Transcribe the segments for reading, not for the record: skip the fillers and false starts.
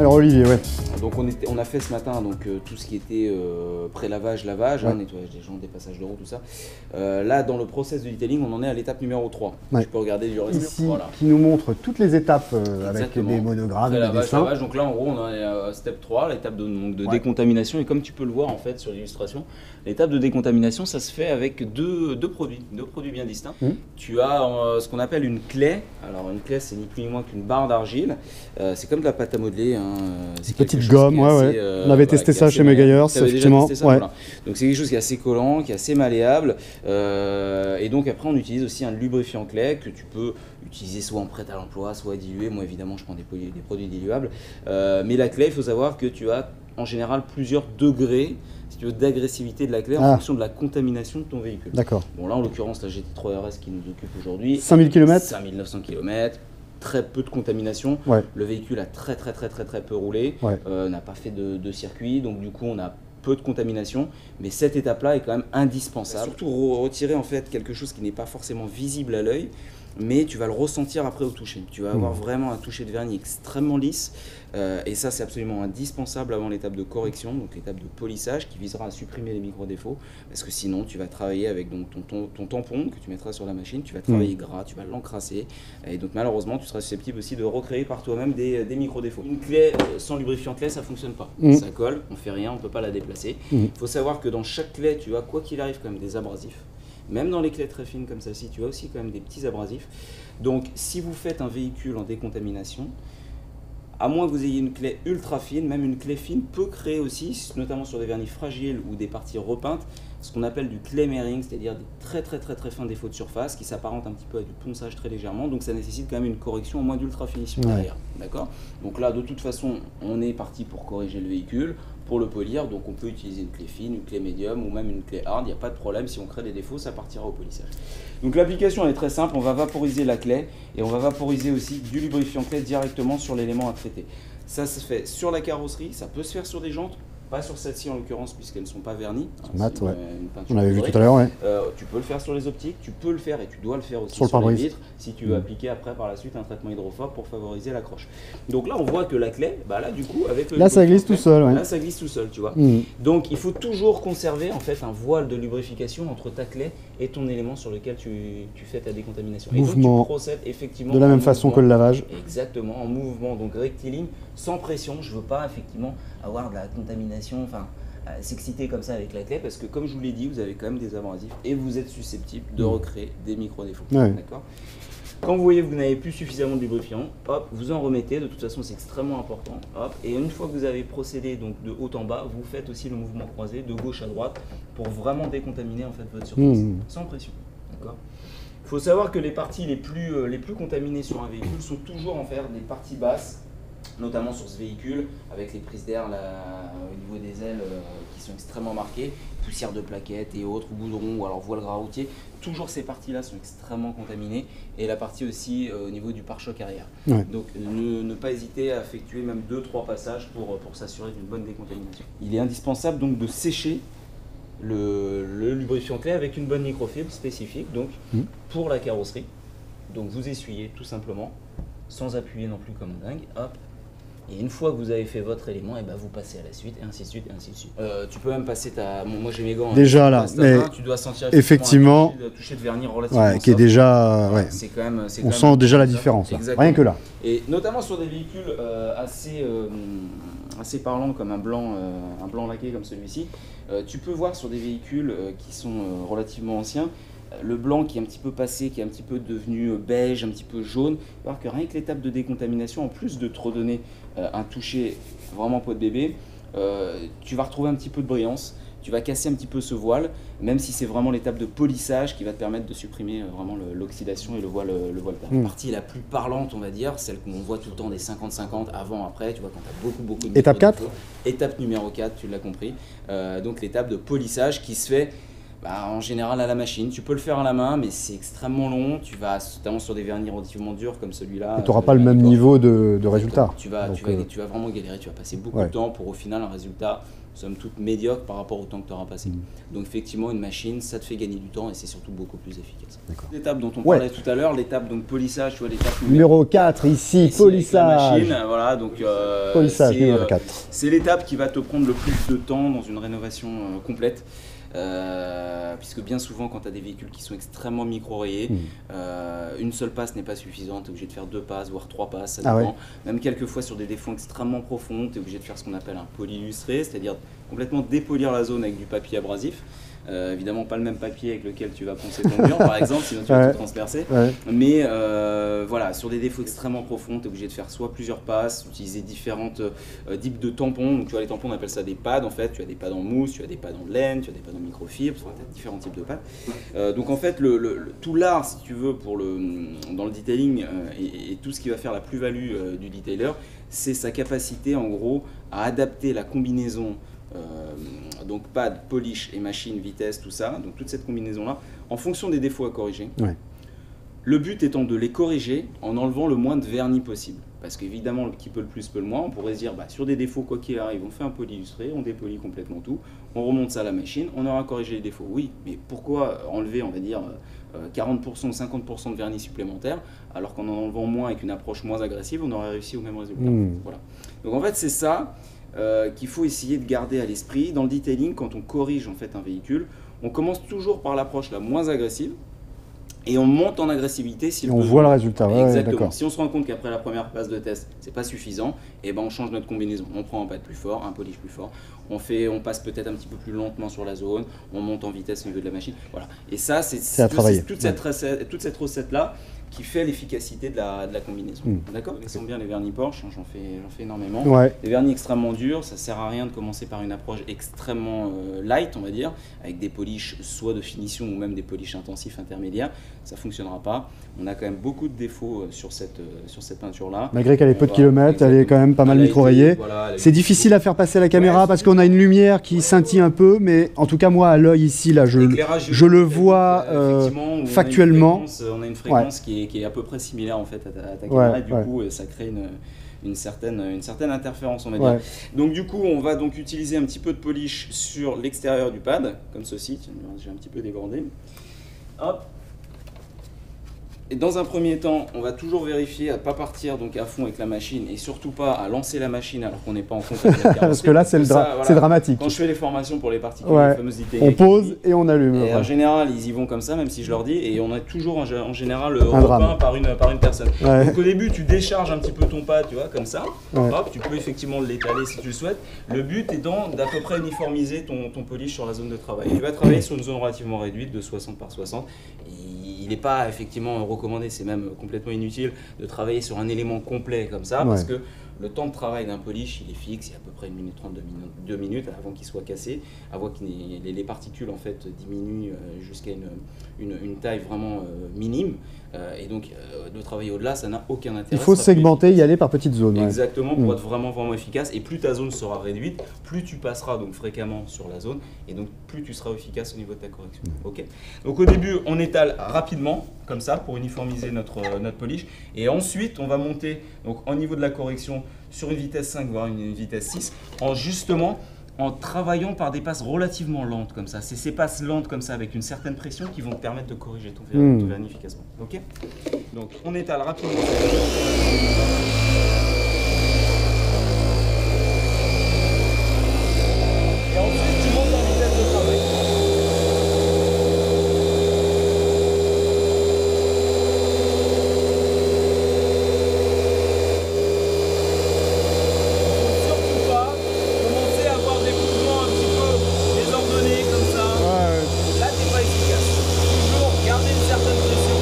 Alors Olivier, ouais. Donc on a fait ce matin donc, tout ce qui était pré-lavage, lavage, Ouais. Nettoyage des jantes, des passages de roue, tout ça. Là, dans le process de detailing, on en est à l'étape numéro 3. Ouais. Tu peux regarder du reste. Ici, Voilà. qui nous montre toutes les étapes avec Exactement. des monogrammes, des Pré-lavage, dessins. lavage. Donc là, en gros, on est à step 3, l'étape de Ouais. décontamination. Et comme tu peux le voir en fait sur l'illustration, l'étape de décontamination, ça se fait avec deux produits bien distincts. Tu as ce qu'on appelle une clé. Alors une clé, c'est ni plus ni moins qu'une barre d'argile. C'est comme de la pâte à modeler. Hein. C'est quelque Petite chose gomme, qui est ouais, assez, ouais. On avait testé qui est ça assez chez malléable. Megayers, T'avais déjà effectivement. testé ça, Ouais. voilà. Donc c'est quelque chose qui est assez collant, qui est assez malléable. Et donc après, on utilise aussi un lubrifiant clé que tu peux utiliser soit en prêt à l'emploi, soit dilué. Moi, évidemment, je prends des produits diluables. Mais la clé, il faut savoir que tu as en général plusieurs degrés, si tu veux, d'agressivité de la clé en fonction de la contamination de ton véhicule. D'accord. Bon, là, en l'occurrence, la GT3 RS qui nous occupe aujourd'hui. 5000 km 5900 km. Très peu de contamination. Ouais. Le véhicule a très peu roulé. Ouais. N'a pas fait de circuit. Donc, du coup, on a peu de contamination, mais cette étape-là est quand même indispensable. Surtout retirer en fait quelque chose qui n'est pas forcément visible à l'œil, mais tu vas le ressentir après au toucher. Tu vas avoir vraiment un toucher de vernis extrêmement lisse, et ça c'est absolument indispensable avant l'étape de correction, donc l'étape de polissage qui visera à supprimer les micro-défauts, parce que sinon tu vas travailler avec donc, ton tampon que tu mettras sur la machine, tu vas travailler gras, tu vas l'encrasser, et donc malheureusement tu seras susceptible aussi de recréer par toi-même des micro-défauts. Une clé sans lubrifiant clé, ça fonctionne pas. Ça colle, on fait rien, on peut pas la déplacer. Il faut savoir que dans chaque clé, tu as quoi qu'il arrive quand même des abrasifs. Même dans les clés très fines comme celle-ci, tu as aussi quand même des petits abrasifs. Donc si vous faites un véhicule en décontamination, à moins que vous ayez une clé ultra fine, même une clé fine peut créer aussi, notamment sur des vernis fragiles ou des parties repeintes, ce qu'on appelle du clay marring, c'est-à-dire des très fins défauts de surface qui s'apparentent un petit peu à du ponçage très légèrement, donc ça nécessite quand même une correction au moins d'ultra finition derrière. D'accord ? Donc là, de toute façon, on est parti pour corriger le véhicule, pour le polir, donc on peut utiliser une clé fine, une clé médium ou même une clé hard, il n'y a pas de problème, si on crée des défauts, ça partira au polissage. Donc l'application elle est très simple, on va vaporiser la clé et on va vaporiser aussi du lubrifiant clé directement sur l'élément à traiter. Ça se fait sur la carrosserie, ça peut se faire sur des jantes, pas sur celle-ci en l'occurrence puisqu'elles ne sont pas vernies. Mat, ouais. On avait vu tout à l'heure, ouais. Tu peux le faire sur les optiques, tu peux le faire et tu dois le faire aussi sur le sur les pare-brise vitres si tu veux appliquer après par la suite un traitement hydrophobe pour favoriser l'accroche. Donc là on voit que la clé, bah là du coup avec le là ça glisse tout seul, ouais. Là ça glisse tout seul, tu vois. Donc il faut toujours conserver en fait un voile de lubrification entre ta clé et ton élément sur lequel tu fais ta décontamination. Mouvement et donc tu procèdes effectivement de la même façon que le lavage. Exactement, en mouvement, donc rectiligne, sans pression. Je veux pas effectivement avoir de la contamination, enfin s'exciter comme ça avec la clé parce que comme je vous l'ai dit, vous avez quand même des abrasifs et vous êtes susceptible de recréer des micro-défauts. Ouais. D'accord ? Quand vous voyez que vous n'avez plus suffisamment de lubrifiant, hop, vous en remettez, de toute façon c'est extrêmement important, hop, et une fois que vous avez procédé donc de haut en bas, vous faites aussi le mouvement croisé de gauche à droite pour vraiment décontaminer en fait votre surface, sans pression. D'accord ? Il faut savoir que les parties les plus contaminées sur un véhicule sont toujours en fait des parties basses, notamment sur ce véhicule, avec les prises d'air au niveau des ailes qui sont extrêmement marquées, poussière de plaquettes et autres, goudron ou alors voile gras routier, toujours ces parties-là sont extrêmement contaminées, et la partie aussi au niveau du pare-choc arrière. Ouais. Donc ne pas hésiter à effectuer même 2-3 passages pour s'assurer d'une bonne décontamination. Il est indispensable donc de sécher le lubrifiant clé avec une bonne microfibre spécifique donc pour la carrosserie. Donc vous essuyez tout simplement, sans appuyer non plus comme dingue, hop. Et une fois que vous avez fait votre élément, et ben vous passez à la suite, et ainsi de suite, et ainsi de suite. Tu peux même passer ta... Bon, moi j'ai mes gants. Déjà là, mais tu dois sentir effectivement un toucher de vernis relativement ouais, qui est soft. déjà... Ouais. C'est quand même, on sent déjà la différence, là. Rien que là. Et notamment sur des véhicules assez parlants comme un blanc laqué comme celui-ci, tu peux voir sur des véhicules qui sont relativement anciens, le blanc qui est un petit peu passé, qui est un petit peu devenu beige, un petit peu jaune, voir que rien que l'étape de décontamination, en plus de te redonner un toucher vraiment peau de bébé, tu vas retrouver un petit peu de brillance, tu vas casser un petit peu ce voile, même si c'est vraiment l'étape de polissage qui va te permettre de supprimer vraiment l'oxydation et le voile terne. La partie la plus parlante, on va dire, celle qu'on voit tout le temps des 50-50, avant, après, tu vois, quand tu as beaucoup de... Étape 4 ? Étape numéro 4, tu l'as compris, donc l'étape de polissage qui se fait En général à la machine. Tu peux le faire à la main, mais c'est extrêmement long. Tu vas notamment sur des vernis relativement durs comme celui-là. Tu n'auras pas le même niveau de résultat. Tu vas vraiment galérer, tu vas passer beaucoup de temps pour au final un résultat somme toute médiocre par rapport au temps que tu auras passé. Donc effectivement une machine ça te fait gagner du temps et c'est surtout beaucoup plus efficace. L'étape dont on parlait tout à l'heure, l'étape donc polissage, tu vois l'étape numéro 4 ici, polissage. Machine, voilà, donc polissage numéro 4. C'est l'étape qui va te prendre le plus de temps dans une rénovation complète. Puisque bien souvent quand tu as des véhicules qui sont extrêmement micro-rayés, une seule passe n'est pas suffisante, tu es obligé de faire 2 passes, voire 3 passes, ça dépend. Même quelquefois sur des défauts extrêmement profonds, tu es obligé de faire ce qu'on appelle un poly illustré, c'est-à-dire complètement dépolir la zone avec du papier abrasif. Évidemment pas le même papier avec lequel tu vas poncer ton mur par exemple, sinon tu vas tout transpercer. Mais voilà, sur des défauts extrêmement profonds, tu es obligé de faire soit plusieurs passes, utiliser différentes types de tampons. Donc tu vois les tampons on appelle ça des pads en fait, tu as des pads en mousse, tu as des pads en laine, tu as des pads en microfibre, tu as différents types de pads. Donc en fait tout l'art si tu veux dans le detailing et tout ce qui va faire la plus-value du detailer, c'est sa capacité en gros à adapter la combinaison donc pad, polish et machine, vitesse, tout ça, donc toute cette combinaison là en fonction des défauts à corriger. Le but étant de les corriger en enlevant le moins de vernis possible, parce qu'évidemment qui peut le plus peut le moins. On pourrait se dire sur des défauts quoi qu'il arrive on fait un poly illustré, on dépolie complètement tout, on remonte ça à la machine, on aura corrigé les défauts. Oui, mais pourquoi enlever on va dire 40% ou 50% de vernis supplémentaire alors qu'en enlevant moins avec une approche moins agressive on aurait réussi au même résultat. Voilà. Donc en fait c'est ça qu'il faut essayer de garder à l'esprit. Dans le detailing, quand on corrige en fait un véhicule, on commence toujours par l'approche la moins agressive et on monte en agressivité si on voit le résultat. Exactement. Si on se rend compte qu'après la première passe de test, c'est pas suffisant, et on change notre combinaison. On prend un pad plus fort, un polish plus fort, on passe peut-être un petit peu plus lentement sur la zone, on monte en vitesse au niveau de la machine. Voilà. Et ça, c'est à travailler. Toute cette recette-là qui fait l'efficacité de la combinaison. D'accord. Laissons bien les vernis Porsche, j'en fais énormément. Les vernis extrêmement durs, ça sert à rien de commencer par une approche extrêmement light, on va dire, avec des polishes soit de finition ou même des polishes intensifs intermédiaires. Ça ne fonctionnera pas. On a quand même beaucoup de défauts sur cette peinture-là. Malgré qu'elle ait peu de kilomètres, elle est quand même pas mal micro-rayée. C'est difficile à faire passer à la caméra parce qu'on a une lumière qui scintille un peu, mais en tout cas moi à l'œil ici, là, je le vois factuellement. On a une fréquence qui est à peu près similaire en fait à ta caméra, et du coup ça crée une certaine interférence on va dire. Donc du coup on va donc utiliser un petit peu de polish sur l'extérieur du pad, comme ceci. J'ai un petit peu débordé. Hop. Et dans un premier temps, on va toujours vérifier à ne pas partir donc à fond avec la machine et surtout pas à lancer la machine alors qu'on n'est pas en contact avec la carrosserie. Parce que là, c'est dramatique. Quand je fais les formations pour les particuliers, les fameuses ITX, on pose et on allume. Et en général, ils y vont comme ça, même si je leur dis, et on a toujours en général repeint par une personne. Donc au début, tu décharges un petit peu ton pad, tu vois, comme ça. Hop, tu peux effectivement l'étaler si tu le souhaites. Le but étant d'à peu près uniformiser ton polish sur la zone de travail. Tu vas travailler sur une zone relativement réduite de 60 par 60. Il n'est pas effectivement recommandé, c'est même complètement inutile de travailler sur un élément complet comme ça, parce que le temps de travail d'un polish, il est fixe, il y a à peu près 1 minute 30, 2 minutes avant qu'il soit cassé, avant que les particules en fait diminuent jusqu'à une taille vraiment minime. Et donc de travailler au-delà, ça n'a aucun intérêt. Il faut segmenter, y aller par petites zones. Exactement, pour être vraiment efficace. Et plus ta zone sera réduite, plus tu passeras donc fréquemment sur la zone, et donc plus tu seras efficace au niveau de ta correction. Ok. Donc au début, on étale rapidement, comme ça, pour uniformiser notre polish. Et ensuite, on va monter donc, au niveau de la correction sur une vitesse 5, voire une vitesse 6, en travaillant par des passes relativement lentes comme ça. C'est ces passes lentes comme ça avec une certaine pression qui vont te permettre de corriger ton vernis efficacement. Ok. Donc on étale rapidement. Et ensuite tu montes en vitesse de travail. Garder une certaine pression,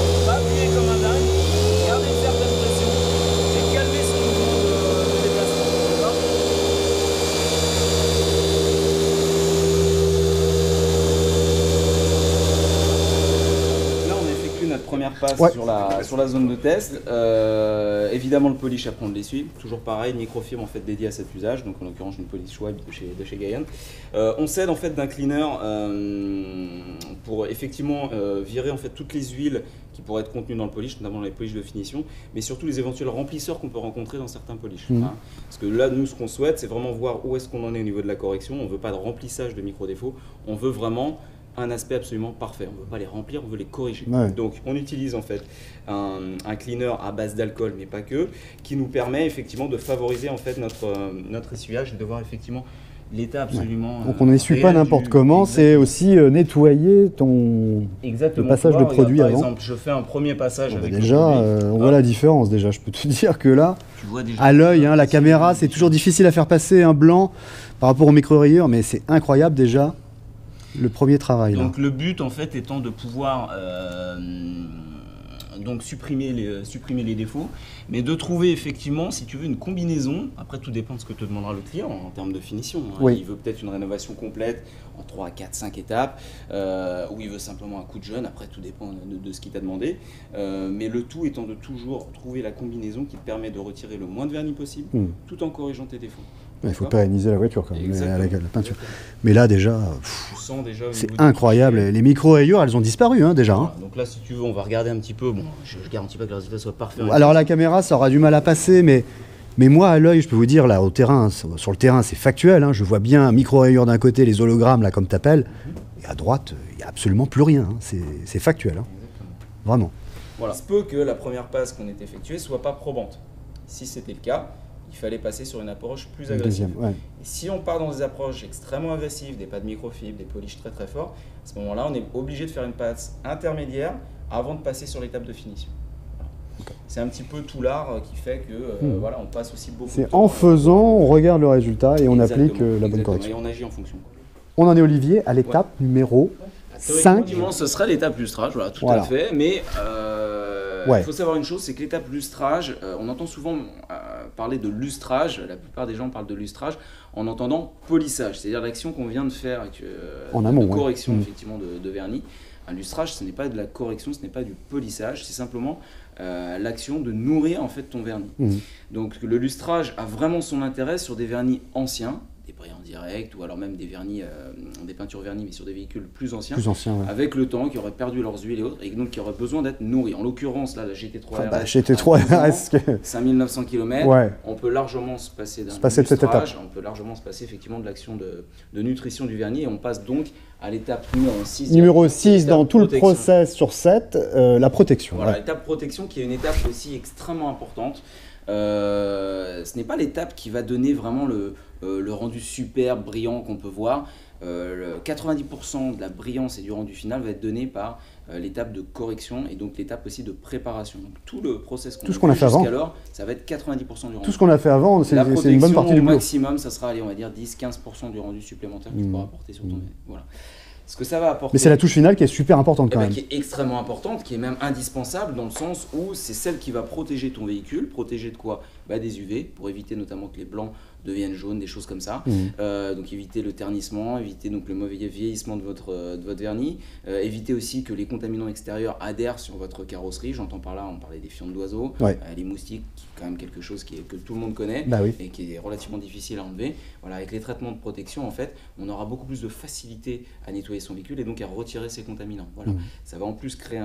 passe sur la zone de test. Évidemment, le polish à prendre l'essuie. Toujours pareil, une microfibre en fait dédiée à cet usage. Donc en l'occurrence, une polish Schwab de chez Gaillon. On s'aide en fait d'un cleaner pour effectivement virer en fait toutes les huiles qui pourraient être contenues dans le polish, notamment les polish de finition, mais surtout les éventuels remplisseurs qu'on peut rencontrer dans certains polish. Hein. Parce que là, nous, ce qu'on souhaite, c'est vraiment voir où est-ce qu'on en est au niveau de la correction. On ne veut pas de remplissage de micro-défauts, on veut vraiment un aspect absolument parfait. On ne veut pas les remplir, on veut les corriger. Ouais. Donc on utilise en fait un cleaner à base d'alcool, mais pas que, qui nous permet effectivement de favoriser en fait notre essuyage et de voir effectivement l'état absolument. Donc on n'essuie pas n'importe comment, c'est aussi nettoyer le passage de produit par avant. Par exemple, je fais un premier passage avec déjà, on voit la différence déjà. Je peux te dire que là, à l'œil, la caméra, c'est toujours difficile à faire passer un blanc par rapport aux micro-rayures, mais c'est incroyable déjà. Le premier travail. Donc le but en fait étant de pouvoir donc supprimer les défauts, mais de trouver effectivement, si tu veux, une combinaison. Après, tout dépend de ce que te demandera le client en termes de finition. Hein. Oui. Il veut peut-être une rénovation complète en 3, 4, 5 étapes, ou il veut simplement un coup de jeune. Après, tout dépend de ce qu'il t'a demandé. Mais le tout étant de toujours trouver la combinaison qui te permet de retirer le moins de vernis possible, tout en corrigeant tes défauts. Il faut pérenniser la voiture quand même, la peinture. Mais là déjà, c'est incroyable. Les micro-rayures, elles ont disparu déjà. Voilà. Hein. Donc là, si tu veux, on va regarder un petit peu. Bon, je ne garantis pas que le résultat soit parfait. Alors la caméra, ça aura du mal à passer, mais moi, à l'œil, je peux vous dire, là, sur le terrain, c'est factuel. Hein. Je vois bien micro-rayures d'un côté, les hologrammes, là, comme tu appelles. Et à droite, il n'y a absolument plus rien. Hein. C'est factuel. Hein. Vraiment. Voilà. Il se peut que la première passe qu'on ait effectuée ne soit pas probante. Si c'était le cas, il fallait passer sur une approche plus agressive. Et si on part dans des approches extrêmement agressives, des pas de microfibres, des polishes très très forts, à ce moment-là, on est obligé de faire une passe intermédiaire avant de passer sur l'étape de finition. Voilà. C'est un petit peu tout l'art qui fait que voilà, on passe aussi beaucoup de temps. C'est en faisant, on regarde le résultat et on applique la bonne correction. Et on agit en fonction. On en est, Olivier, à l'étape numéro 5. Ce sera l'étape lustrage, voilà, tout à fait. Mais il faut savoir une chose, c'est que l'étape lustrage, on entend souvent parler de lustrage, la plupart des gens parlent de lustrage en entendant polissage, c'est-à-dire l'action qu'on vient de faire avec en amont, de correction effectivement de vernis. Un lustrage, ce n'est pas de la correction, ce n'est pas du polissage, c'est simplement l'action de nourrir en fait ton vernis. Donc le lustrage a vraiment son intérêt sur des vernis anciens, des brillants directs ou alors même des vernis, des peintures vernis mais sur des véhicules plus anciens avec le temps, qui auraient perdu leurs huiles et autres et donc qui auraient besoin d'être nourris. En l'occurrence là, la GT3 RS, GT3 RS 5900 km, on peut largement se passer d'un lustrage, on peut largement se passer effectivement de l'action de nutrition du vernis et on passe donc à l'étape numéro 6. Numéro 6 dans tout le process sur 7, la protection. Voilà, l'étape protection qui est une étape aussi extrêmement importante. Ce n'est pas l'étape qui va donner vraiment le rendu superbe, brillant qu'on peut voir. 90% de la brillance et du rendu final va être donné par l'étape de correction et donc l'étape aussi de préparation. Donc, tout le process qu'on a fait jusqu'alors, ça va être 90% du rendu. Tout ce qu'on a fait avant, c'est une bonne partie du boulot. Au maximum, ça sera, allez, on va dire 10-15% du rendu supplémentaire que tu pourras apporter sur ton voilà. Ce que ça va apporter. Mais c'est la touche finale qui est super importante quand même. Qui est extrêmement importante, qui est même indispensable dans le sens où c'est celle qui va protéger ton véhicule. Protéger de quoi? Des UV, pour éviter notamment que les blancs deviennent jaunes, des choses comme ça. Donc éviter le ternissement, éviter donc le mauvais vieillissement de votre vernis, éviter aussi que les contaminants extérieurs adhèrent sur votre carrosserie. J'entends par là, on parlait des fientes d'oiseaux, les moustiques, qui est quand même quelque chose que tout le monde connaît et qui est relativement difficile à enlever. Voilà, avec les traitements de protection, en fait, on aura beaucoup plus de facilité à nettoyer son véhicule et donc à retirer ses contaminants. Voilà. Ça va en plus créer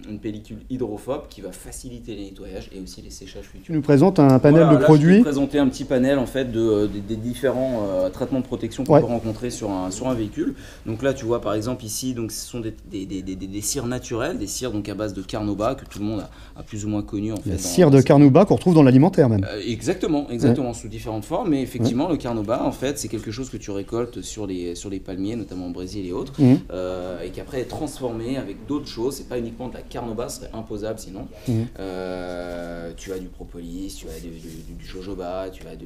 une pellicule hydrophobe qui va faciliter les nettoyages et aussi les séchages futurs. Tu nous présentes un panel de produits. Je vais vous présenter un petit panel en fait des différents traitements de protection qu'on peut rencontrer sur un véhicule. Donc là, tu vois par exemple ici, donc ce sont des cires naturelles, des cires donc à base de carnauba que tout le monde a plus ou moins connu en fait. Cire de carnauba qu'on retrouve dans l'alimentaire même. Exactement, sous différentes formes. Mais effectivement, le carnauba en fait, c'est quelque chose que tu récoltes sur les palmiers, notamment au Brésil et autres, et qui après est transformé avec d'autres choses. C'est pas uniquement de la carnauba, ce serait imposable sinon. Tu as du propolis, tu as du jojoba, tu as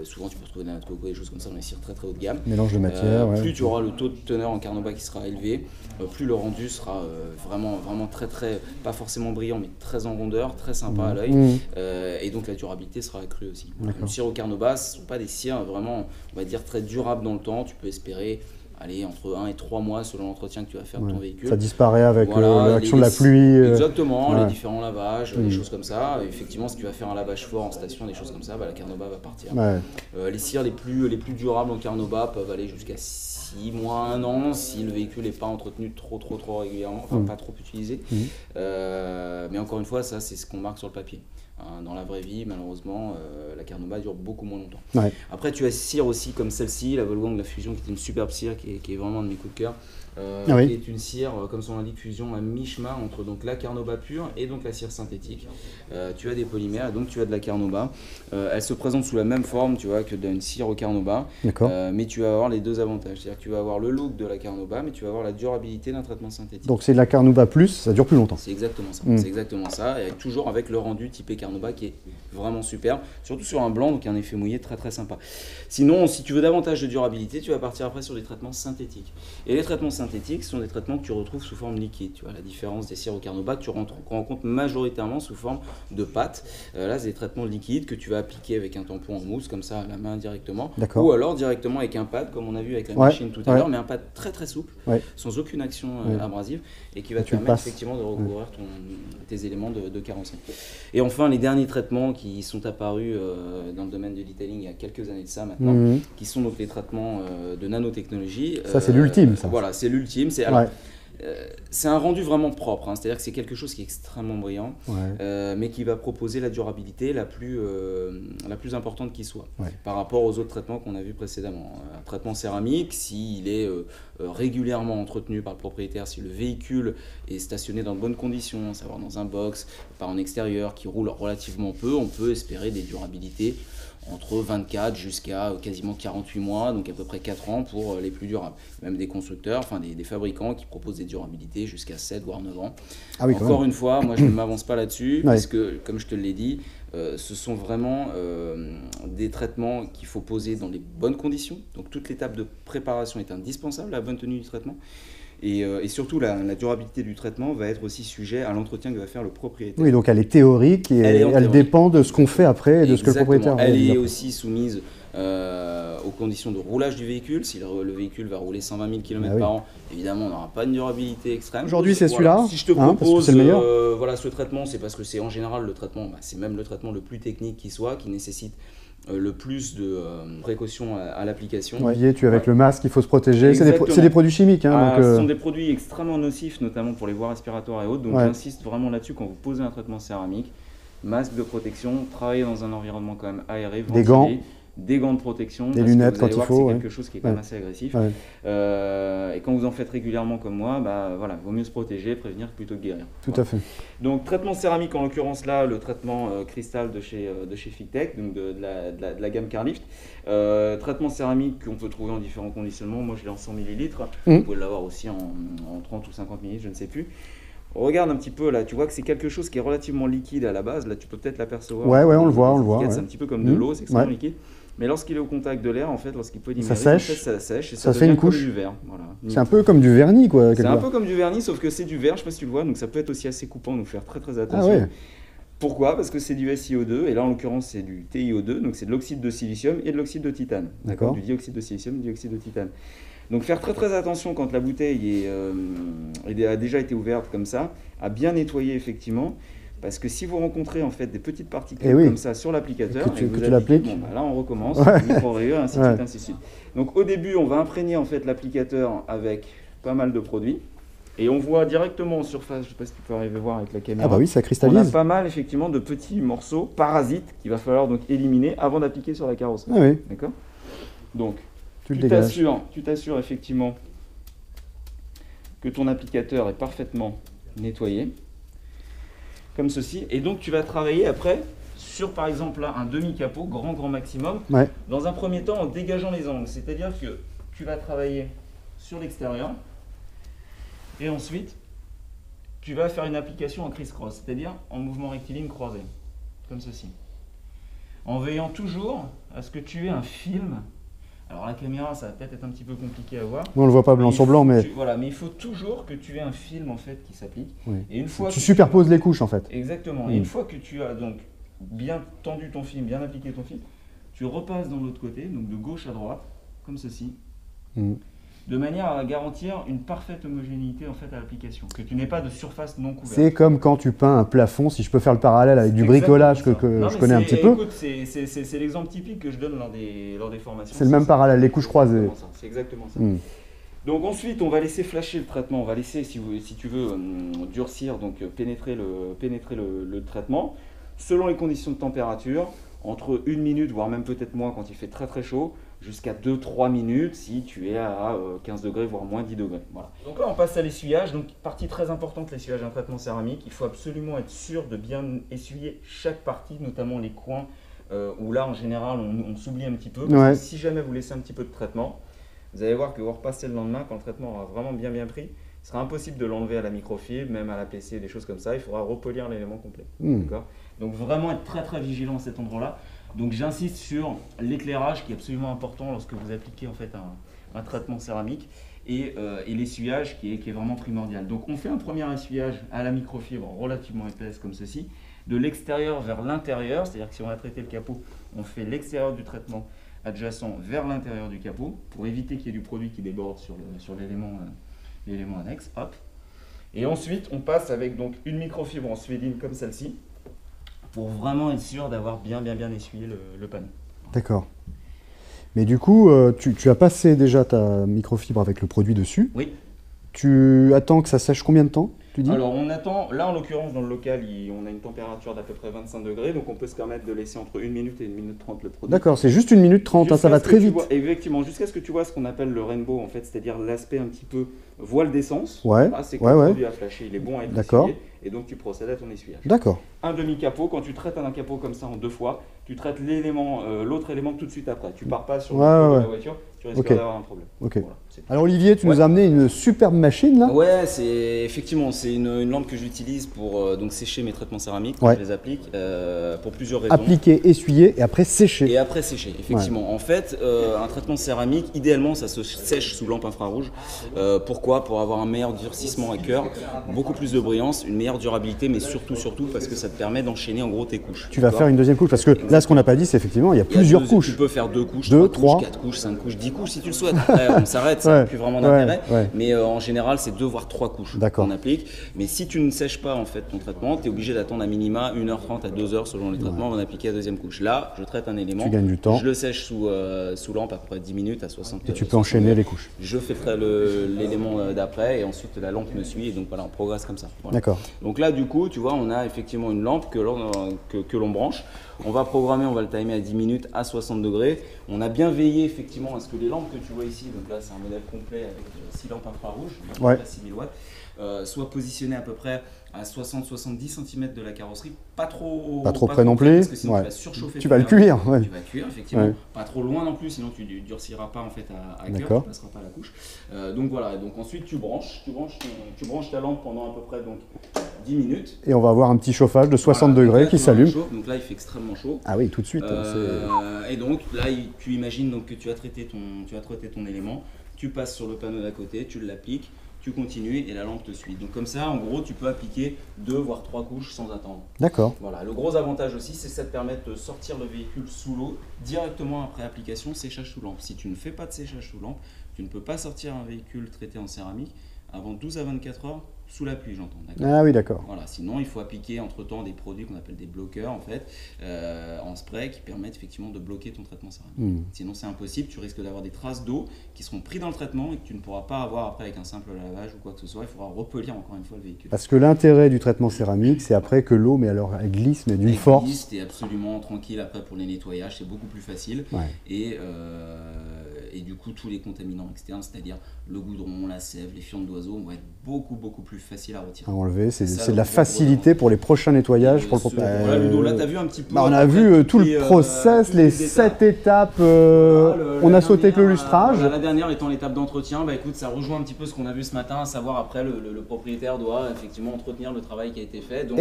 souvent tu peux retrouver de la noix de coco, des choses comme ça dans les cires très très haut de gamme. Mélange de matière. Plus tu auras le taux de teneur en carnauba qui sera élevé, plus le rendu sera vraiment très très, pas forcément brillant mais très en rondeur, très sympa à l'œil, et donc la durabilité sera accrue aussi. Une cire au carnauba, ce ne sont pas des cires vraiment, on va dire, très durables dans le temps. Tu peux espérer allez, entre 1 et 3 mois selon l'entretien que tu vas faire de ton véhicule. Ça disparaît avec l'action de la pluie. Exactement, les différents lavages, des choses comme ça. Et effectivement, si tu vas faire un lavage fort en station, des choses comme ça, la Carnauba va partir. Les cires les plus durables en Carnauba peuvent aller jusqu'à 6 mois, 1 an, si le véhicule n'est pas entretenu trop régulièrement, enfin pas trop utilisé. Mais encore une fois, ça c'est ce qu'on marque sur le papier. Dans la vraie vie, malheureusement, la Carnauba dure beaucoup moins longtemps. Après, tu as cire aussi comme celle-ci, la Volwang, la Fusion, qui est une superbe cire, qui est vraiment un de mes coups de cœur. Qui est une cire, comme son l'indique, Fusion, à mi-chemin entre donc, la Carnauba pure et donc la cire synthétique. Tu as des polymères, donc tu as de la Carnauba. Elle se présente sous la même forme, tu vois, que d'une cire au Carnauba. Mais tu vas avoir les deux avantages. C'est-à-dire que tu vas avoir le look de la Carnauba, mais tu vas avoir la durabilité d'un traitement synthétique. Donc c'est de la Carnauba plus, ça dure plus longtemps. C'est exactement ça. C'est exactement ça. Et toujours avec le rendu typé Carnauba qui est vraiment superbe. Surtout sur un blanc, donc un effet mouillé très sympa. Sinon, si tu veux davantage de durabilité, tu vas partir après sur des traitements synthétiques. Et les traitements synthétiques sont des traitements que tu retrouves sous forme liquide. Tu vois, la différence des cires au Carnauba que tu rencontres majoritairement sous forme de pâte. Là, c'est des traitements liquides que tu vas appliquer avec un tampon en mousse, comme ça, à la main directement. Ou alors directement avec un pad, comme on a vu avec la machine tout à l'heure, mais un pad très souple, sans aucune action abrasive, et qui va te permettre effectivement de recouvrir tes éléments de carrosserie. Et enfin, les derniers traitements qui sont apparus dans le domaine du detailing il y a quelques années de ça maintenant, qui sont donc les traitements de nanotechnologie. Ça, c'est l'ultime, ça. Voilà, c'est l'ultime. C'est un rendu vraiment propre, c'est-à-dire que c'est quelque chose qui est extrêmement brillant, mais qui va proposer la durabilité la plus importante qui soit, par rapport aux autres traitements qu'on a vus précédemment. Un traitement céramique, s'il est régulièrement entretenu par le propriétaire, si le véhicule est stationné dans de bonnes conditions, à savoir dans un box, pas en extérieur, qui roule relativement peu, on peut espérer des durabilités entre 24 jusqu'à quasiment 48 mois, donc à peu près 4 ans pour les plus durables. Même des constructeurs, enfin des fabricants qui proposent des durabilités jusqu'à 7 voire 9 ans. Encore une fois, moi je ne m'avance pas là-dessus, parce que comme je te l'ai dit, ce sont vraiment des traitements qu'il faut poser dans les bonnes conditions. Donc toute l'étape de préparation est indispensable, la bonne tenue du traitement. Et surtout, la durabilité du traitement va être aussi sujet à l'entretien que va faire le propriétaire. Oui, donc elle est théorique et elle dépend de ce qu'on fait après et de ce que le propriétaire va faire. Elle est dire. aussi soumise aux conditions de roulage du véhicule. Si le véhicule va rouler 120 000 km par an, évidemment, on n'aura pas une durabilité extrême. Aujourd'hui, c'est celui-là. Si je te propose ce traitement, c'est parce que c'est en général le traitement, c'est même le traitement le plus technique qui soit, qui nécessite le plus de précautions à l'application. Tu es avec le masque, il faut se protéger. C'est des produits chimiques. Ce sont des produits extrêmement nocifs, notamment pour les voies respiratoires et autres. Donc j'insiste vraiment là-dessus quand vous posez un traitement céramique. Masque de protection, travailler dans un environnement quand même aéré, ventilé, des gants de protection, des lunettes quand il faut. C'est quelque chose qui est quand même assez agressif. Et quand vous en faites régulièrement comme moi, vaut mieux se protéger, prévenir plutôt que guérir. Tout à fait. Donc traitement céramique, en l'occurrence là, le traitement cristal de chez Fictech, donc de la gamme Carlift. Traitement céramique qu'on peut trouver en différents conditionnements. Moi je l'ai en 100 ml. Vous pouvez l'avoir aussi en 30 ou 50 ml, je ne sais plus. Regarde un petit peu là, tu vois que c'est quelque chose qui est relativement liquide à la base. Là, tu peux peut-être l'apercevoir. On le voit. C'est un petit peu comme de l'eau, c'est extrêmement liquide. Mais lorsqu'il est au contact de l'air, en fait, lorsqu'il polymérise, ça sèche et ça fait une couche. Du verre. Voilà. C'est un peu comme du vernis, quoi. C'est un peu comme du vernis, sauf que c'est du verre. Je sais pas si tu le vois, donc ça peut être aussi assez coupant. Donc faire très attention. Pourquoi ? Parce que c'est du SiO2, et là en l'occurrence c'est du TiO2, donc c'est de l'oxyde de silicium et de l'oxyde de titane. D'accord. Du dioxyde de silicium et du dioxyde de titane. Donc faire très attention quand la bouteille a déjà été ouverte comme ça, à bien nettoyer effectivement, parce que si vous rencontrez en fait des petites particules comme ça sur l'applicateur, et que tu l'appliques, là on recommence, micro-rayures, ainsi de suite. Donc au début on va imprégner en fait l'applicateur avec pas mal de produits, et on voit directement en surface, je ne sais pas si tu peux arriver à voir avec la caméra, ça cristallise. On a pas mal effectivement de petits morceaux parasites qu'il va falloir donc éliminer avant d'appliquer sur la carrosserie. D'accord ? Donc tu t'assures effectivement que ton applicateur est parfaitement nettoyé, comme ceci. Et donc tu vas travailler après sur par exemple là, un demi-capot, grand maximum, dans un premier temps en dégageant les angles. C'est-à-dire que tu vas travailler sur l'extérieur et ensuite tu vas faire une application en criss-cross, c'est-à-dire en mouvement rectiligne croisé, comme ceci. En veillant toujours à ce que tu aies un film. Alors la caméra, ça va peut-être être un petit peu compliqué à voir. On ne le voit pas blanc sur blanc, mais... mais il faut toujours que tu aies un film en fait qui s'applique. Et une fois tu superposes les couches en fait. Exactement. Et une fois que tu as donc bien tendu ton film, bien appliqué ton film, tu repasses dans l'autre côté, donc de gauche à droite, comme ceci. de manière à garantir une parfaite homogénéité en fait à l'application, que tu n'aies pas de surface non couverte. C'est comme quand tu peins un plafond, si je peux faire le parallèle avec du bricolage que je connais un petit peu. Écoute, c'est l'exemple typique que je donne lors des formations. C'est le même parallèle, les couches croisées. C'est exactement ça. Donc ensuite, on va laisser flasher le traitement, on va laisser, si tu veux, durcir, donc pénétrer le traitement, selon les conditions de température, entre 1 minute, voire même peut-être moins quand il fait très très chaud, jusqu'à 2-3 minutes si tu es à 15 degrés, voire moins 10 degrés. Voilà. Donc là, on passe à l'essuyage. Donc, partie très importante, l'essuyage d'un traitement céramique. Il faut absolument être sûr de bien essuyer chaque partie, notamment les coins, où là, en général, on s'oublie un petit peu. Parce que si jamais vous laissez un petit peu de traitement, vous allez voir que vous repassez le lendemain, quand le traitement aura vraiment bien pris, il sera impossible de l'enlever à la microfibre, même à la PC, des choses comme ça. Il faudra repolir l'élément complet. Donc, vraiment être très très vigilant à cet endroit-là. Donc j'insiste sur l'éclairage qui est absolument important lorsque vous appliquez en fait un traitement céramique et l'essuyage qui est vraiment primordial. Donc on fait un premier essuyage à la microfibre relativement épaisse comme ceci, de l'extérieur vers l'intérieur, c'est-à-dire que si on a traité le capot, on fait l'extérieur du traitement adjacent vers l'intérieur du capot pour éviter qu'il y ait du produit qui déborde sur l'élément annexe. Hop. Et ensuite on passe avec donc une microfibre en suédine comme celle-ci, pour vraiment être sûr d'avoir bien essuyé le panneau. D'accord. Mais du coup, tu as passé déjà ta microfibre avec le produit dessus. Oui. Tu attends que ça sèche combien de temps, tu dis? Alors on attend, là en l'occurrence dans le local, on a une température d'à peu près 25 degrés, donc on peut se permettre de laisser entre 1 minute et 1 minute 30 le produit. D'accord, c'est juste 1 minute 30, hein, ça va très vite. Effectivement, jusqu'à ce que tu vois ce qu'on appelle le rainbow, en fait, c'est-à-dire l'aspect un petit peu voile d'essence. Ouais, là, c'est que le produit a flashé, il est bon à être essuyé, et donc tu procèdes à ton essuyage. D'accord. Un demi-capot, quand tu traites un capot comme ça en 2 fois, tu traites l'autre élément tout de suite après. Tu pars pas sur le de la voiture, tu risques d'avoir un problème. Voilà, alors Olivier, tu nous as amené une superbe machine là. Ouais, effectivement, c'est une lampe que j'utilise pour donc sécher mes traitements céramiques, je les applique pour plusieurs raisons. Appliquer, essuyer et après sécher. Et après sécher, effectivement. En fait, un traitement céramique, idéalement, ça se sèche sous lampe infrarouge. Pourquoi? Pour avoir un meilleur durcissement à cœur, beaucoup plus de brillance, une meilleure durabilité, mais surtout parce que ça te permet d'enchaîner en gros tes couches. Tu vas faire une deuxième couche, parce que là, ce qu'on n'a pas dit, c'est effectivement, il y a plusieurs couches. Tu peux faire 2 couches, 2, 3 couches, 4 couches, 5 couches, 10 couches si tu le souhaites. Après, on s'arrête, ça n'a plus vraiment d'intérêt. Mais en général, c'est 2 voire 3 couches qu'on applique. Mais si tu ne sèches pas en fait ton traitement, tu es obligé d'attendre à minima 1h30 à 2h selon les traitements avant d'appliquer la deuxième couche. Là, je traite un élément, tu gagnes du temps. Je le sèche sous lampe à peu près 10 minutes à 60. Et tu peux enchaîner les couches. Je fais l'élément d'après et ensuite la lampe me suit et donc voilà, on progresse comme ça. Voilà. D'accord. Donc là, du coup, tu vois, on a effectivement une lampe que l'on branche. On va programmer, on va le timer à 10 minutes à 60 degrés. On a bien veillé effectivement à ce que les lampes que tu vois ici, donc là c'est un modèle complet avec 6 lampes infrarouges, à 6000 watts, soient positionnées à peu près à 60-70 cm de la carrosserie, pas trop près non plus, parce que sinon tu vas surchauffer. Tu vas le cuire. Tu vas cuire effectivement, pas trop loin non plus, sinon tu durciras pas en fait à cœur, tu passeras pas la couche. Donc voilà, donc ensuite tu branches ta lampe pendant à peu près donc 10 minutes. Et on va avoir un petit chauffage de 60 degrés qui s'allume. Donc là il fait extrêmement chaud. Ah oui, tout de suite. Et donc là tu imagines donc que tu as traité ton élément, tu passes sur le panneau d'à côté, tu l'appliques, tu continues et la lampe te suit. Donc comme ça, en gros, tu peux appliquer 2 voire 3 couches sans attendre. D'accord. Voilà. Le gros avantage aussi, c'est que ça te permet de sortir le véhicule sous l'eau directement après application séchage sous lampe. Si tu ne fais pas de séchage sous lampe, tu ne peux pas sortir un véhicule traité en céramique avant 12 à 24 heures sous la pluie, j'entends. Ah oui, d'accord. Voilà, sinon il faut appliquer entre-temps des produits qu'on appelle des bloqueurs en fait, en spray qui permettent effectivement de bloquer ton traitement céramique. Sinon c'est impossible, tu risques d'avoir des traces d'eau qui seront prises dans le traitement et que tu ne pourras pas avoir après avec un simple lavage ou quoi que ce soit. Il faudra repolir encore une fois le véhicule. Parce que l'intérêt du traitement céramique, c'est après que l'eau, mais alors elle glisse, mais d'une force. Elle glisse, t'es absolument tranquille après pour les nettoyages, c'est beaucoup plus facile. Et du coup, tous les contaminants externes, c'est-à-dire le goudron, la sève, les fientes d'oiseaux, vont être beaucoup plus faciles à retirer. À enlever, c'est de la facilité pour les prochains nettoyages. Voilà, Ludo, là, tu as vu un petit peu. On a vu tout le process, les 7 étapes. On a sauté que le lustrage. La dernière étant l'étape d'entretien, écoute, ça rejoint un petit peu ce qu'on a vu ce matin, à savoir après, le propriétaire doit effectivement entretenir le travail qui a été fait. Donc,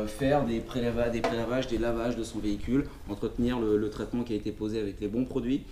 faire des prélavages, des lavages de son véhicule, entretenir le traitement qui a été posé avec les bons produits.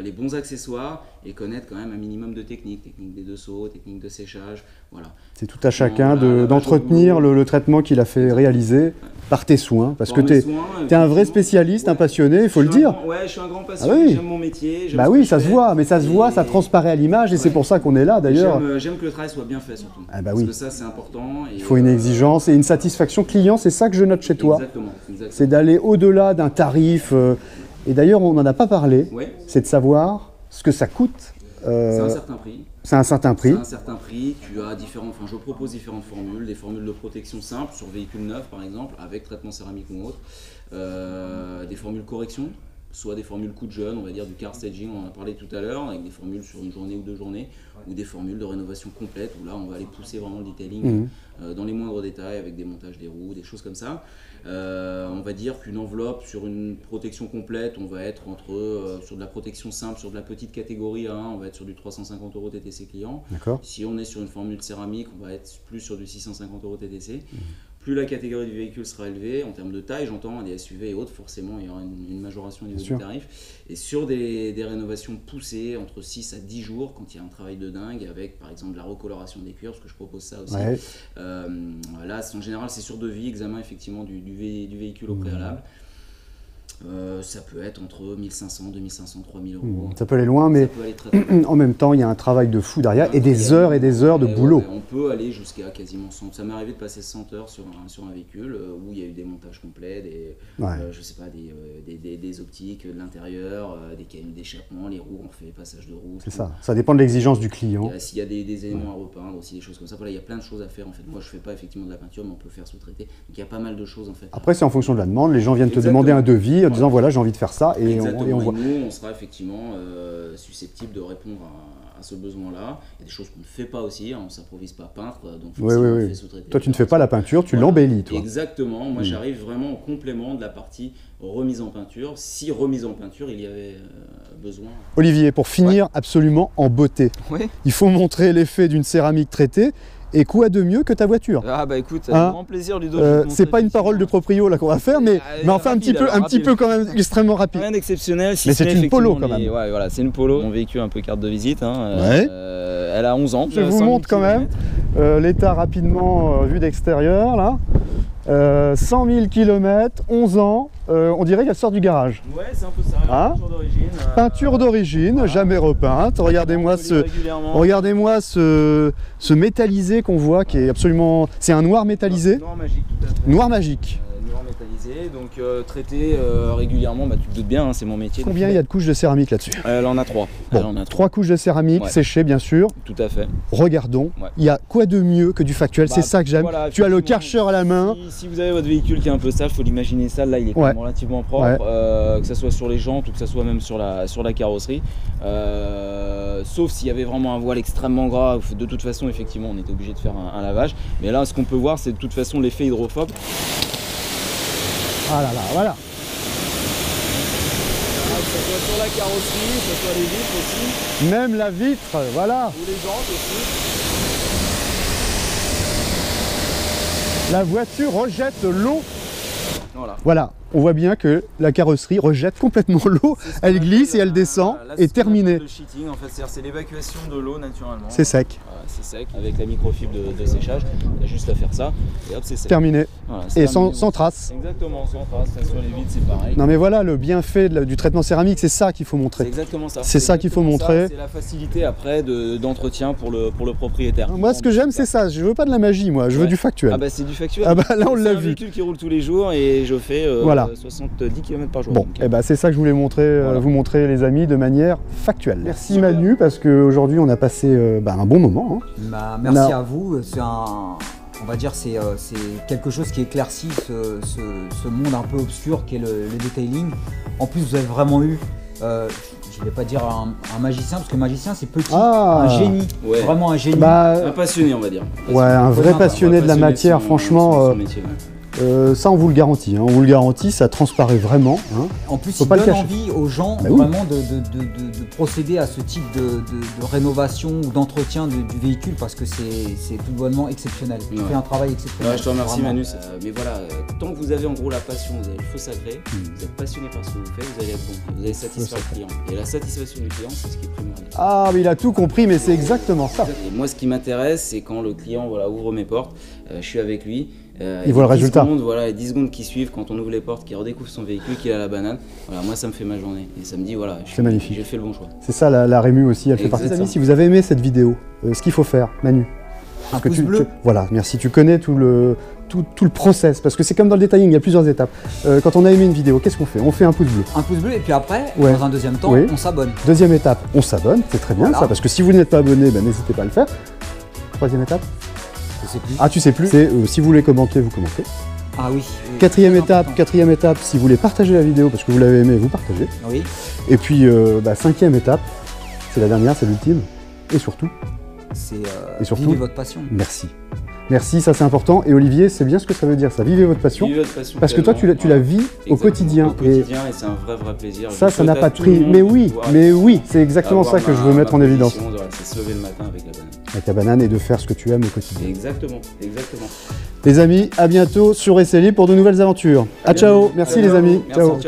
les bons accessoires et connaître quand même un minimum de technique des dessous, technique de séchage, voilà. C'est tout à chacun d'entretenir le traitement qu'il a fait réaliser par tes soins, parce que tu es un vrai spécialiste, un passionné, il faut le dire. Ouais, je suis un grand passionné, j'aime mon métier. Bah oui, ça se voit, mais ça se voit, ça transparaît à l'image, et c'est pour ça qu'on est là d'ailleurs. J'aime que le travail soit bien fait surtout, parce que ça c'est important. Il faut une exigence et une satisfaction client, c'est ça que je note chez toi. Exactement. C'est d'aller au-delà d'un tarif, et d'ailleurs on n'en a pas parlé, c'est de savoir ce que ça coûte. C'est un certain prix. C'est un certain prix. C'est un certain prix. Tu as je propose différentes formules, des formules de protection simples sur véhicules neufs par exemple, avec traitement céramique ou autre, des formules correction, soit des formules coup de jeune, on va dire du car staging, on en a parlé tout à l'heure, avec des formules sur une journée ou 2 journées, ou des formules de rénovation complète, où là on va aller pousser vraiment le detailing dans les moindres détails, avec des montages des roues, des choses comme ça. On va dire qu'une enveloppe sur une protection complète, on va être sur de la protection simple, sur de la petite catégorie A1, on va être sur du 350 € TTC client. Si on est sur une formule céramique, on va être plus sur du 650 € TTC. Plus la catégorie du véhicule sera élevée, en termes de taille, j'entends, des SUV et autres, forcément il y aura une majoration au niveau du tarif. Et sur des rénovations poussées, entre 6 à 10 jours, quand il y a un travail de dingue, avec par exemple la recoloration des cuirs, parce que je propose ça aussi. Là, en général, c'est sur devis, examen effectivement du véhicule au préalable. Ça peut être entre 1500, 2500, 3000 €. Ça peut aller loin, mais en même temps, il y a un travail de fou derrière et des heures de boulot. On peut aller jusqu'à quasiment 100. Ça m'est arrivé de passer 100 heures sur un véhicule où il y a eu des montages complets, je sais pas, des optiques de l'intérieur, des cailloux d'échappement, les roues, on fait passage de roues. C'est ça. Ça dépend de l'exigence du client. S'il y a des éléments à repeindre, aussi des choses comme ça. Voilà, il y a plein de choses à faire en fait. Moi, je fais pas effectivement de la peinture, mais on peut faire sous-traiter. Donc il y a pas mal de choses en fait. Après, c'est en fonction de la demande. Les gens viennent te demander un devis en disant voilà, j'ai envie de faire ça, et on voit. Nous, on sera effectivement susceptible de répondre à ce besoin-là. Il y a des choses qu'on ne fait pas aussi, on ne s'improvise pas peintre, donc on fait sous-traiter. Toi, tu ne fais pas la peinture, tu l'embellis, toi. Exactement, moi j'arrive vraiment en complément de la partie remise en peinture, si remise en peinture il y avait besoin. Olivier, pour finir absolument en beauté, il faut montrer l'effet d'une céramique traitée. Et quoi de mieux que ta voiture? Ah bah écoute, un grand plaisir Ludo. C'est pas une parole de proprio là qu'on va faire, mais enfin un petit peu quand même extrêmement rapide. Rien d'exceptionnel. Mais c'est une Polo quand même. Ouais, voilà, c'est une Polo. Mon véhicule un peu carte de visite. Elle a 11 ans. Je vous montre quand même l'état rapidement vu d'extérieur là. 100 000 km, 11 ans, on dirait qu'elle sort du garage. Ouais, c'est un peu ça, peinture d'origine. Peinture d'origine, jamais repeinte. Regardez-moi ce métallisé qu'on voit, qui est absolument... C'est un noir métallisé. Noir magique, tout à fait. Noir magique. Noir métallisé, donc traité régulièrement, bah, tu te doutes bien, c'est mon métier. Combien il y a de couches de céramique là-dessus? Elle en a 3. Bon, 3 couches de céramique séchées, bien sûr. Tout à fait. Regardons, il y a quoi de mieux que du factuel? C'est ça que j'aime. Voilà, tu as le Karcher à la main. Si vous avez votre véhicule qui est un peu sale, il faut l'imaginer sale, là il est quand même relativement propre, que ce soit sur les jantes ou que ce soit même sur la carrosserie. Sauf s'il y avait vraiment un voile extrêmement gras, de toute façon effectivement on était obligé de faire un lavage. Mais là ce qu'on peut voir c'est de toute façon l'effet hydrophobe. Ah là là, voilà. Que ce soit sur la carrosserie, que ce soit les vitres aussi. Même la vitre, voilà. Ou les jantes aussi. La voiture rejette l'eau. Voilà, on voit bien que la carrosserie rejette complètement l'eau, elle glisse et elle descend, et terminé. Le sheeting, en fait, c'est l'évacuation de l'eau naturellement. C'est sec. C'est sec, avec la microfibre de séchage, il y a juste à faire ça, et hop, c'est sec. Terminé. Voilà, et sans trace. Exactement, sans trace, sur les vitres c'est pareil. Non mais voilà, le bienfait du traitement céramique, c'est ça qu'il faut montrer. C'est exactement ça. C'est ça qu'il faut montrer. C'est la facilité après d'entretien pour le propriétaire. Moi ce que j'aime c'est ça, je veux pas de la magie moi, je veux du factuel. Ah bah c'est du factuel. Ah bah là on l'a vu. C'est un véhicule qui roule tous les jours et je fais 70 km par jour. Bon, et bah c'est ça que je voulais montrer, vous montrer les amis de manière factuelle. Merci Manu parce qu'aujourd'hui on a passé un bon moment. Merci à vous, on va dire c'est quelque chose qui éclaircit ce monde un peu obscur qu'est le detailing. En plus vous avez vraiment eu, je ne vais pas dire un magicien parce que magicien c'est petit, un génie, vraiment un génie. Un passionné on va dire. Ouais, un vrai passionné de la matière, franchement. Ça, on vous le garantit. Hein. On vous le garantit, ça transparaît vraiment. Hein. En plus, il donne envie aux gens vraiment de procéder à ce type de rénovation ou d'entretien du véhicule parce que c'est tout bonnement exceptionnel. Tu fais un travail exceptionnel. Ouais, je te remercie Manu. Mais voilà, tant que vous avez en gros la passion, vous avez le feu sacré, vous êtes passionné par ce que vous faites, vous allez être bon. Vous allez satisfaire le client. Et la satisfaction du client, c'est ce qui est primordial. Ah, mais il a tout compris, mais c'est exactement ça. Et moi, ce qui m'intéresse, c'est quand le client ouvre mes portes, je suis avec lui. Il voit le résultat. Les 10 secondes qui suivent, quand on ouvre les portes, qu'il redécouvre son véhicule, qu'il a la banane, voilà, moi ça me fait ma journée. Et ça me dit, voilà, j'ai fait le bon choix. C'est ça, la Rému aussi, elle fait partie. Les amis, si vous avez aimé cette vidéo, ce qu'il faut faire, Manu. Un pouce bleu. Voilà, merci. Tu connais tout le process, parce que c'est comme dans le detailing, il y a plusieurs étapes. Quand on a aimé une vidéo, qu'est-ce qu'on fait? On fait un pouce bleu. Un pouce bleu, et puis après, dans un deuxième temps, on s'abonne. Deuxième étape, on s'abonne, c'est très bien ça, parce que si vous n'êtes pas abonné, n'hésitez pas à le faire. Troisième étape? Je sais plus. Ah, tu sais plus? C'est si vous voulez commenter, vous commentez. Ah oui. Quatrième étape, si vous voulez partager la vidéo parce que vous l'avez aimé, vous partagez. Oui. Et puis, cinquième étape, c'est la dernière, c'est l'ultime. Et surtout, vivez votre passion. Merci. Merci, ça c'est important. Et Olivier, c'est bien ce que ça veut dire, ça. Vivez votre passion. Vivez votre passion parce que toi, tu la vis au quotidien. Au quotidien, et c'est un vrai plaisir. Ça n'a pas de prix. Mais oui, c'est exactement ça que je veux mettre en évidence. C'est se lever le matin avec la banane. Avec la banane et de faire ce que tu aimes au quotidien. Exactement. Les amis, à bientôt sur SLI pour de nouvelles aventures. Ciao. Merci les amis. Ciao.